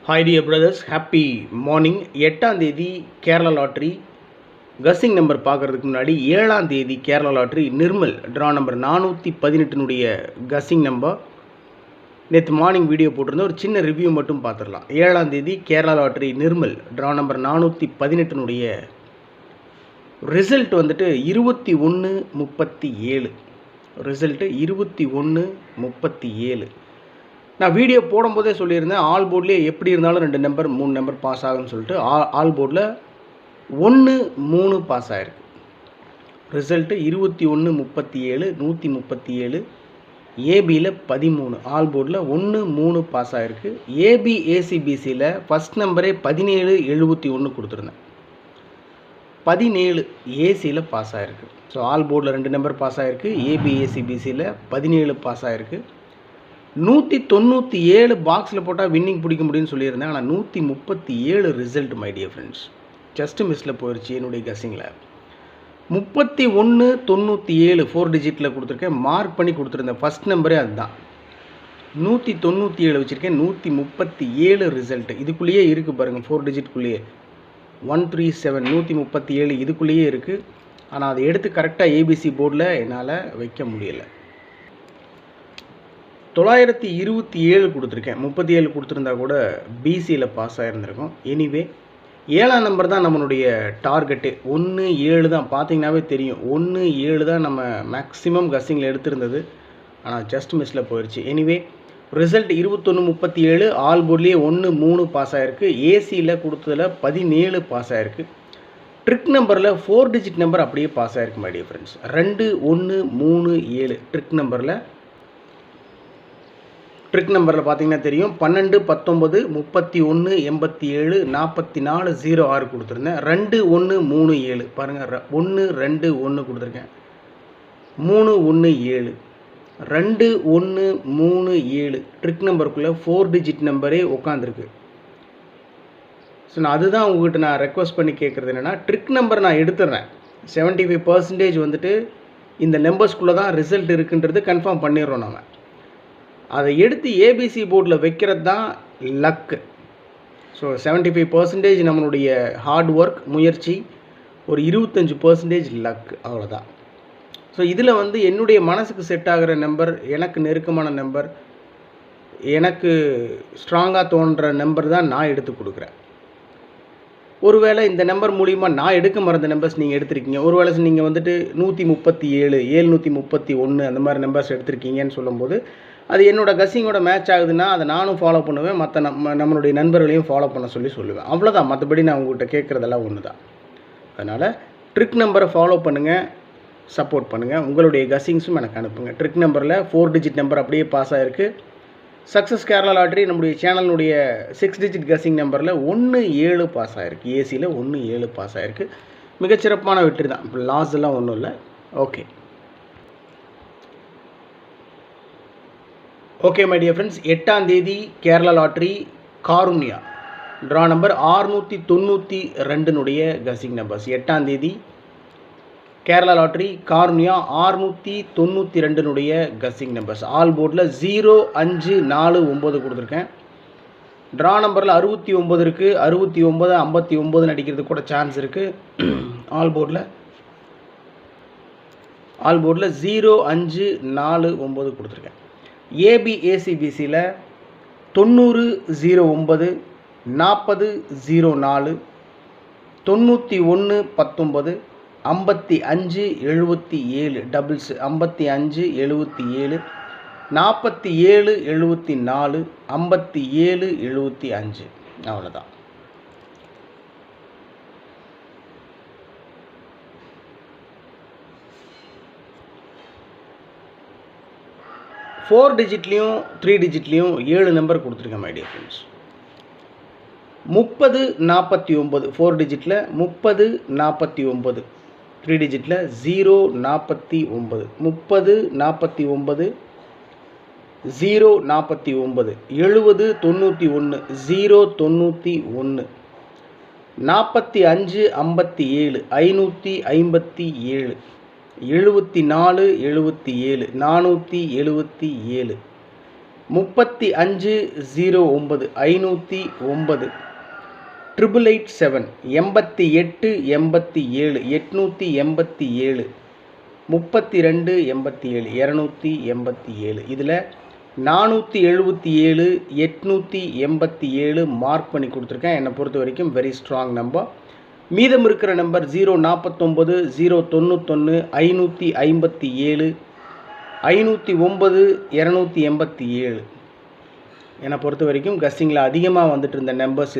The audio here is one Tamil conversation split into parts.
Hi dear brothers, happy morning. 8ஆம் தேதி கேரளா லாட்ரி கஸ்ஸிங் நம்பர் பார்க்குறதுக்கு முன்னாடி 7ஆம் தேதி Kerala lottery Nirmal draw number 418 guessing number நேற்று மார்னிங் வீடியோ போட்டிருந்தோம். ஒரு சின்ன ரிவ்யூ மட்டும் பார்த்துடலாம். 7ஆம் தேதி Kerala lottery Nirmal draw number 418 result வந்துட்டு 21:37. ரிசல்ட்டு 21:37. நான் வீடியோ போடும்போதே சொல்லியிருந்தேன், ஆல் போர்ட்லேயே எப்படி இருந்தாலும் 2 நம்பர் 3 நம்பர் பாஸ் ஆகும்னு சொல்லிட்டு. ஆல் போர்டில் 1 3 பாஸ் ஆகிருக்கு. ரிசல்ட்டு 21:37, 137. ஏபியில் 13. ஆல் போர்டில் 1 3 பாஸ் ஆகிருக்கு. ஏபி ஏசிபிசியில் ஃபஸ்ட் நம்பரே 1771 கொடுத்துருந்தேன். 17 ஏசியில் பாஸ் ஆகிருக்கு. ஸோ ஆல் போர்டில் 2 நம்பர் பாஸ் ஆகிருக்கு. ஏபி ஏசிபிசியில் 17 பாஸ் ஆகிருக்கு. 197 பாக்ஸில் போட்டால் வின்னிங் பிடிக்க முடியும்னு சொல்லியிருந்தேன். ஆனால் 137 result my dear friends. Just மிஸ்ஸில் போயிடுச்சு என்னுடைய கஸ்ஸிங்கில். 31:97 4 டிஜிட்டில் கொடுத்துருக்கேன். மார்க் பண்ணி கொடுத்துருந்தேன். ஃபஸ்ட் நம்பரே அதுதான். 197 வச்சுருக்கேன். 137 ரிசல்ட்டு இதுக்குள்ளேயே இருக்குது பாருங்கள். 4 டிஜிட்குள்ளேயே 137 137 இதுக்குள்ளேயே இருக்குது. ஆனால் அதை எடுத்து கரெக்டாக ஏபிசி போர்டில் என்னால் வைக்க முடியலை. 927 கொடுத்துருக்கேன். 37 கொடுத்துருந்தா கூட பிசியில் பாஸ் ஆகிருந்திருக்கும். எனிவே 7ஆம் நம்பர் தான் நம்மளுடைய டார்கெட்டு. 1 7 தான். பார்த்தீங்கன்னாவே தெரியும், 1 7 தான் நம்ம மேக்ஸிமம் கஸ்ஸிங்கில் எடுத்திருந்தது. ஆனால் ஜஸ்ட் மிஸ்ஸில் போயிடுச்சு. Anyway result 21:37. ஆல் போர்ட்லேயே 1 3 பாஸ் ஆகிருக்கு. ஏசியில் கொடுத்ததில் 17 பாஸ் ஆகிருக்கு. ட்ரிக் நம்பரில் 4 டிஜிட் நம்பர் அப்படியே பாஸ் ஆகிருக்கு மை டியர் ஃப்ரெண்ட்ஸ். 2 1 3 7 ட்ரிக் நம்பரில் பார்த்தீங்கன்னா தெரியும். 12 19 31 87 44 06 கொடுத்துருந்தேன். 2 1 3 7 பாருங்கள். 1 2 1 கொடுத்துருக்கேன். 3 1 7 2 1 3 7 ட்ரிக் நம்பருக்குள்ளே 4 டிஜிட் நம்பரே உட்காந்துருக்கு. ஸோ நான் அதுதான் உங்கள்கிட்ட நான் ரெக்வஸ்ட் பண்ணி கேட்குறது என்னென்னா, ட்ரிக் நம்பர் நான் எடுத்துடுறேன். 75% வந்துட்டு இந்த நம்பர்ஸ்குள்ளே தான் ரிசல்ட் இருக்குன்றது கன்ஃபார்ம் பண்ணிடுறோம் நம்ம. அதை எடுத்து ஏபிசி போர்டில் வைக்கிறது தான் லக்கு. ஸோ 75% நம்மளுடைய ஹார்ட் ஒர்க் முயற்சி, ஒரு 25% லக், அவ்வளோதான். ஸோ இதில் வந்து என்னுடைய மனசுக்கு செட் ஆகிற நம்பர், எனக்கு நெருக்கமான நம்பர், எனக்கு ஸ்ட்ராங்காக தோன்ற நம்பர் தான் நான் எடுத்து கொடுக்குறேன். ஒருவேளை இந்த நம்பர் மூலிமா நான் எடுக்க மறந்த நம்பர்ஸ் நீங்கள் எடுத்திருக்கீங்க. ஒருவேளை நீங்கள் வந்துட்டு 137 731 அந்த மாதிரி நம்பர்ஸ் எடுத்திருக்கீங்கன்னு சொல்லும்போது, அது என்னோடய கஸ்ஸிங்கோட மேட்ச் ஆகுதுன்னா அதை நானும் ஃபாலோ பண்ணுவேன். மற்ற நம்மளுடைய நண்பர்களையும் ஃபாலோ பண்ண சொல்லுவேன். அவ்வளோதான். மற்றபடி நான் உங்கள்கிட்ட கேட்குறதெல்லாம் ஒன்று தான். அதனால் ட்ரிக் நம்பரை ஃபாலோ பண்ணுங்கள், சப்போர்ட் பண்ணுங்கள். உங்களுடைய கஸ்ஸிங்ஸும் எனக்கு அனுப்புங்க. ட்ரிக் நம்பரில் 4 டிஜிட் நம்பர் அப்படியே பாஸ் ஆகிருக்கு. சக்ஸஸ் கேரளா லாட்ரி நம்முடைய சேனலுடைய 6 டிஜிட் கஸ்ஸிங் நம்பரில் 1 7 பாஸ் ஆகிருக்கு. ஏசியில் 1 7 பாஸ் ஆகிருக்கு. மிகச்சிறப்பான வெற்றி தான். இப்போ லாஸ் எல்லாம் ஒன்றும் இல்லை. ஓகே மை டியர் ஃப்ரெண்ட்ஸ், 8ஆம் தேதி Kerala lottery Karunya draw number 692 guessing numbers. 8ஆம் தேதி Kerala lottery Karunya 692 guessing numbers. All போர்டில் 0 5 4 9 கொடுத்துருக்கேன். ட்ரா நம்பரில் 69 இருக்குது. 69 59 அடிக்கிறதுக்கு கூட சான்ஸ் இருக்குது. ஆல் போர்டில் 0 5 4 9 கொடுத்துருக்கேன். ஏபி ஏசிபிசியில் 90 09 40 04 91 19 55 77 டபுள்ஸ் 55 77 47 74 57 75 அவ்வளோதான். ஃபோர் டிஜிட்லேயும் 3 டிஜிட்லேயும் 7 நம்பர் கொடுத்துருக்கேன் மை டியர் ஃப்ரெண்ட்ஸ். 30 49 4 டிஜிட்டில் 30 49 3 டிஜிட்டில் 0 49 30 49 0 49 70 91 0 91 45 57 557 74 77 477 3509 509 888 7 88 87 887 32 87 287 இதில் 477 887 மார்க் பண்ணி கொடுத்துருக்கேன். என்னை பொறுத்த வரைக்கும் வெரி ஸ்ட்ராங் நம்பர். மீதம் இருக்கிற நம்பர் 049 091 557 509 287. என்னை பொறுத்த வரைக்கும் கஸ்ஸிங்கில் அதிகமாக வந்துட்டு இருந்த நம்பர்ஸ்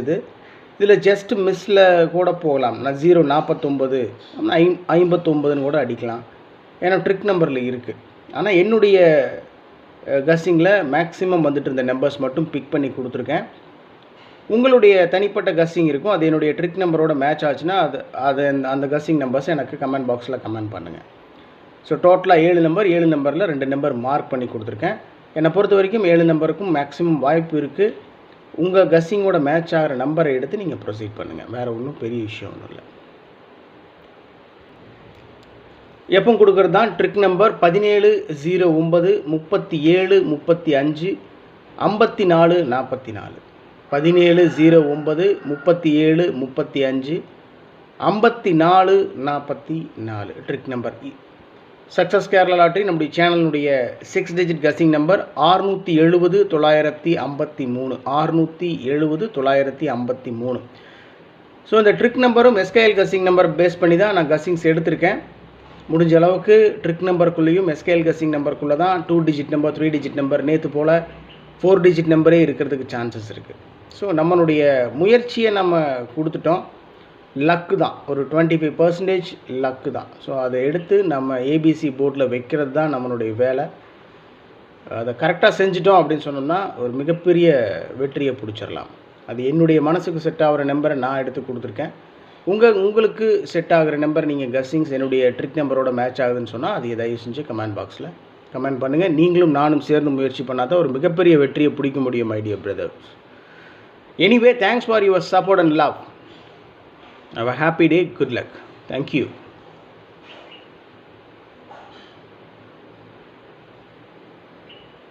இதில் ஜஸ்ட் மிஸ்ஸில் கூட போகலாம். நான் 049 59ன்னு கூட அடிக்கலாம், ஏன்னா ட்ரிக் நம்பரில் இருக்குது. ஆனால் என்னுடைய கஸ்ஸிங்கில் மேக்ஸிமம் வந்துட்டு இருந்த நம்பர்ஸ் மட்டும் பிக் பண்ணி கொடுத்துருக்கேன். உங்களுடைய தனிப்பட்ட கஸ்ஸிங் இருக்கும், அது என்னுடைய ட்ரிக் நம்பரோட மேட்ச் ஆச்சுன்னா அது அந்த கஸ்ஸிங் நம்பர்ஸ் எனக்கு கமெண்ட் பாக்ஸில் கமெண்ட் பண்ணுங்கள். ஸோ டோட்டலாக 7 நம்பர், 7 நம்பரில் 2 நம்பர் மார்க் பண்ணி கொடுத்துருக்கேன். என்னை பொறுத்த வரைக்கும் 7 நம்பருக்கும் மேக்ஸிமம் வாய்ப்பு இருக்குது. உங்கள் கஸ்ஸிங்கோட மேட்ச் ஆகிற நம்பரை எடுத்து நீங்கள் ப்ரொசீட் பண்ணுங்கள், வேறு ஒன்றும் பெரிய விஷயம் ஒன்றும் இல்லை. எப்போ கொடுக்குறது தான் trick number 17 09 37 35 54 44. 17 09 37 35 54 44 trick number. Success Kerala lottery நம்முடைய சேனலுடைய 6 டிஜிட் கஸ்ஸிங் நம்பர் 670 953 670 953. ஸோ இந்த ட்ரிக் நம்பரும் எஸ்கேஎல் கஸ்ஸிங் நம்பர் பேஸ் பண்ணி தான் நான் கஸ்ஸிங்ஸ் எடுத்திருக்கேன். முடிஞ்ச அளவுக்கு ட்ரிக் நம்பருக்குள்ளேயும் எஸ்கேஎல் கஸ்ஸிங் நம்பருக்குள்ளே தான் 2 டிஜிட் நம்பர் 3 டிஜிட் நம்பர் நேற்று போல் 4 டிஜிட் நம்பரே இருக்கிறதுக்கு சான்சஸ் இருக்குது. ஸோ நம்மளுடைய முயற்சியை நம்ம கொடுத்துட்டோம். லக்கு தான், ஒரு 25% லக்கு தான். ஸோ அதை எடுத்து நம்ம ஏபிசி போர்டில் வைக்கிறது தான் நம்மளுடைய வேலை. அதை கரெக்டாக செஞ்சிட்டோம் அப்படின்னு சொன்னோம்னா ஒரு மிகப்பெரிய வெற்றியை பிடிச்சிடலாம். அது என்னுடைய மனசுக்கு செட் ஆகிற நம்பரை நான் எடுத்து கொடுத்துருக்கேன். உங்களுக்கு செட் ஆகிற நம்பர் நீங்கள் கஸ்ஸிங்ஸ் என்னுடைய ட்ரிக் நம்பரோட மேட்ச் ஆகுதுன்னு சொன்னால் அது தயவு செஞ்சு கமெண்ட் பாக்ஸில் கமெண்ட் பண்ணுங்கள். நீங்களும் நானும் சேர்ந்து முயற்சி பண்ணால் தான் ஒரு மிகப்பெரிய வெற்றியை பிடிக்க முடியும் my dear brothers. Anyway, thanks for your support and love. Have a happy day. Good luck. Thank you.